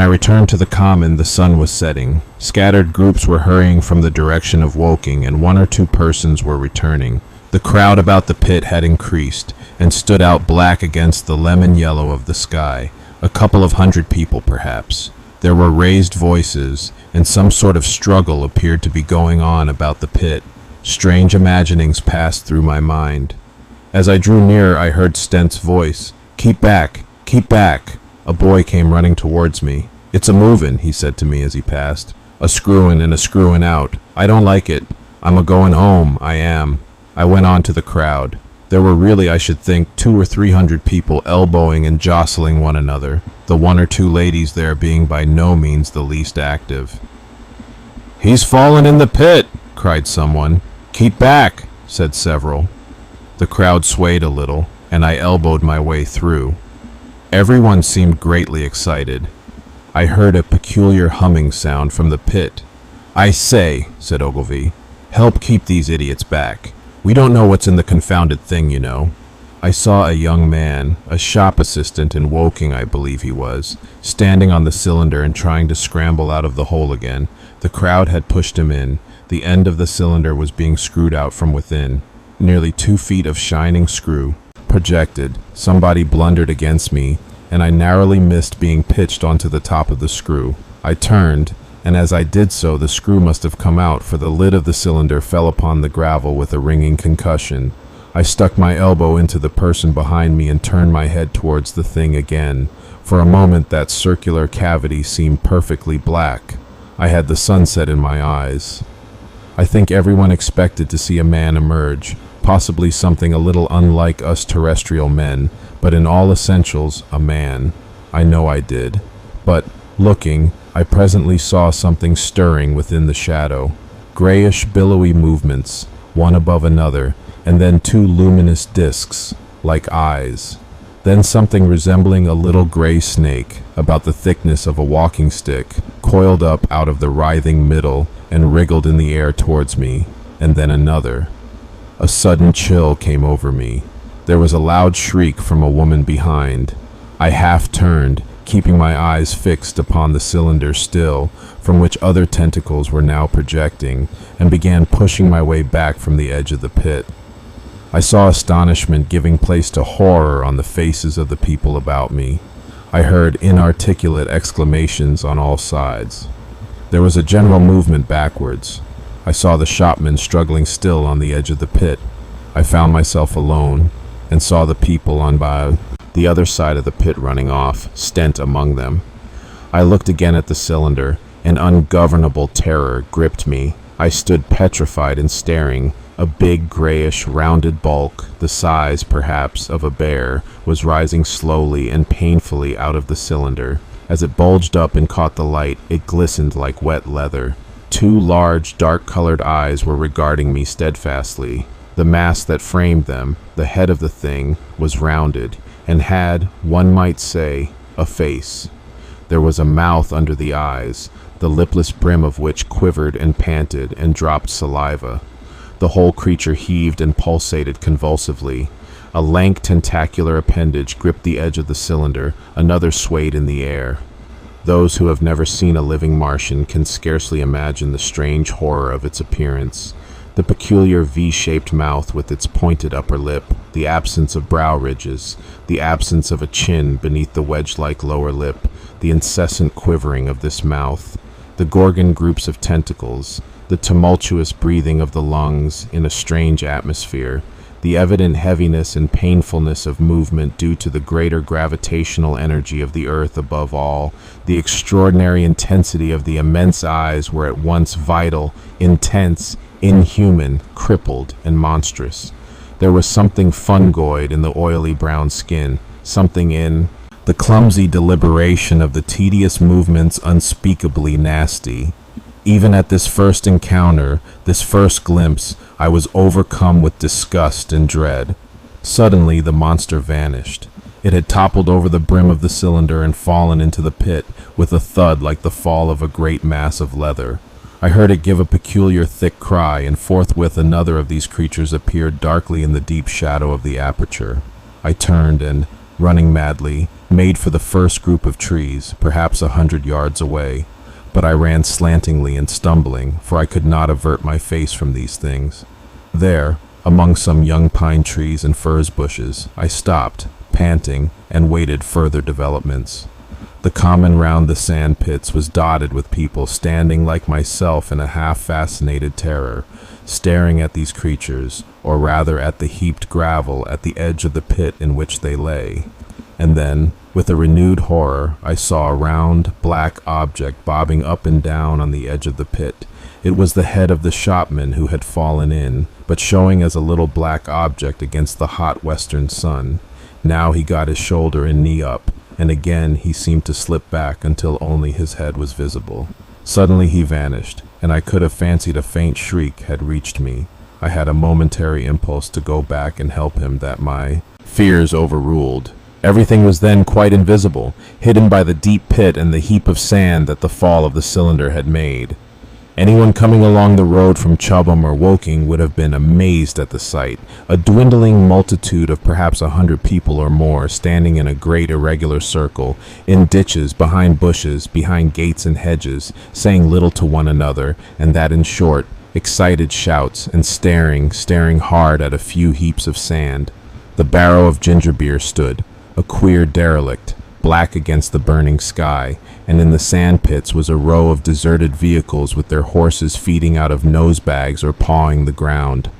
I returned to the common, the sun was setting. Scattered groups were hurrying from the direction of Woking, and one or two persons were returning. The crowd about the pit had increased, and stood out black against the lemon yellow of the sky. A couple of hundred people, perhaps. There were raised voices, and some sort of struggle appeared to be going on about the pit. Strange imaginings passed through my mind. As I drew nearer, I heard Stent's voice. "Keep back! Keep back!" A boy came running towards me. "It's a movin'," he said to me as he passed. "A screwin' and a screwin' out. I don't like it. I'm a-goin' home, I am." I went on to the crowd. There were really, I should think, 200 or 300 people elbowing and jostling one another, the one or two ladies there being by no means the least active. "He's fallen in the pit!" cried someone. "Keep back!" said several. The crowd swayed a little, and I elbowed my way through. Everyone seemed greatly excited. I heard a peculiar humming sound from the pit. "I say," said Ogilvy, "help keep these idiots back. We don't know what's in the confounded thing, you know." I saw a young man, a shop assistant in Woking, I believe he was, standing on the cylinder and trying to scramble out of the hole again. The crowd had pushed him in. The end of the cylinder was being screwed out from within. Nearly 2 feet of shining screw projected. Somebody blundered against me, and I narrowly missed being pitched onto the top of the screw. I turned, and as I did so, the screw must have come out, for the lid of the cylinder fell upon the gravel with a ringing concussion. I stuck my elbow into the person behind me and turned my head towards the thing again. For a moment that circular cavity seemed perfectly black. I had the sunset in my eyes. I think everyone expected to see a man emerge, possibly something a little unlike us terrestrial men, but in all essentials, a man. I know I did. But, looking, I presently saw something stirring within the shadow. Grayish, billowy movements, one above another, and then 2 luminous discs, like eyes. Then something resembling a little gray snake, about the thickness of a walking stick, coiled up out of the writhing middle and wriggled in the air towards me, and then another. A sudden chill came over me. There was a loud shriek from a woman behind. I half turned, keeping my eyes fixed upon the cylinder still, from which other tentacles were now projecting, and began pushing my way back from the edge of the pit. I saw astonishment giving place to horror on the faces of the people about me. I heard inarticulate exclamations on all sides. There was a general movement backwards. I saw the shopman struggling still on the edge of the pit. I found myself alone, and saw the people on by the other side of the pit running off, Stent among them. I looked again at the cylinder. An ungovernable terror gripped me. I stood petrified and staring. A big, grayish, rounded bulk, the size, perhaps, of a bear, was rising slowly and painfully out of the cylinder. As it bulged up and caught the light, it glistened like wet leather. 2 large, dark-colored eyes were regarding me steadfastly. The mask that framed them, the head of the thing, was rounded, and had, one might say, a face. There was a mouth under the eyes, the lipless brim of which quivered and panted and dropped saliva. The whole creature heaved and pulsated convulsively. A lank tentacular appendage gripped the edge of the cylinder, another swayed in the air. Those who have never seen a living Martian can scarcely imagine the strange horror of its appearance. The peculiar V-shaped mouth with its pointed upper lip, the absence of brow ridges, the absence of a chin beneath the wedge-like lower lip, the incessant quivering of this mouth, the gorgon groups of tentacles, the tumultuous breathing of the lungs in a strange atmosphere, the evident heaviness and painfulness of movement due to the greater gravitational energy of the earth above all, the extraordinary intensity of the immense eyes were at once vital, intense, inhuman, crippled, and monstrous. There was something fungoid in the oily brown skin, something in the clumsy deliberation of the tedious movements unspeakably nasty. Even at this first encounter, this first glimpse, I was overcome with disgust and dread. Suddenly, the monster vanished. It had toppled over the brim of the cylinder and fallen into the pit with a thud like the fall of a great mass of leather. I heard it give a peculiar thick cry, and forthwith another of these creatures appeared darkly in the deep shadow of the aperture. I turned and, running madly, made for the first group of trees, perhaps 100 yards away. But I ran slantingly and stumbling, for I could not avert my face from these things. There, among some young pine trees and furze bushes, I stopped, panting, and waited further developments. The common round the sand pits was dotted with people standing like myself in a half-fascinated terror, staring at these creatures, or rather at the heaped gravel at the edge of the pit in which they lay. And then, with a renewed horror, I saw a round, black object bobbing up and down on the edge of the pit. It was the head of the shopman who had fallen in, but showing as a little black object against the hot western sun. Now he got his shoulder and knee up, and again he seemed to slip back until only his head was visible. Suddenly he vanished, and I could have fancied a faint shriek had reached me. I had a momentary impulse to go back and help him that my fears overruled. Everything was then quite invisible, hidden by the deep pit and the heap of sand that the fall of the cylinder had made. Anyone coming along the road from Chobham or Woking would have been amazed at the sight. A dwindling multitude of perhaps 100 people or more, standing in a great irregular circle, in ditches, behind bushes, behind gates and hedges, saying little to one another, and that in short, excited shouts, and staring hard at a few heaps of sand. The barrow of ginger beer stood, a queer derelict, black against the burning sky, and in the sand pits was a row of deserted vehicles with their horses feeding out of nose bags or pawing the ground.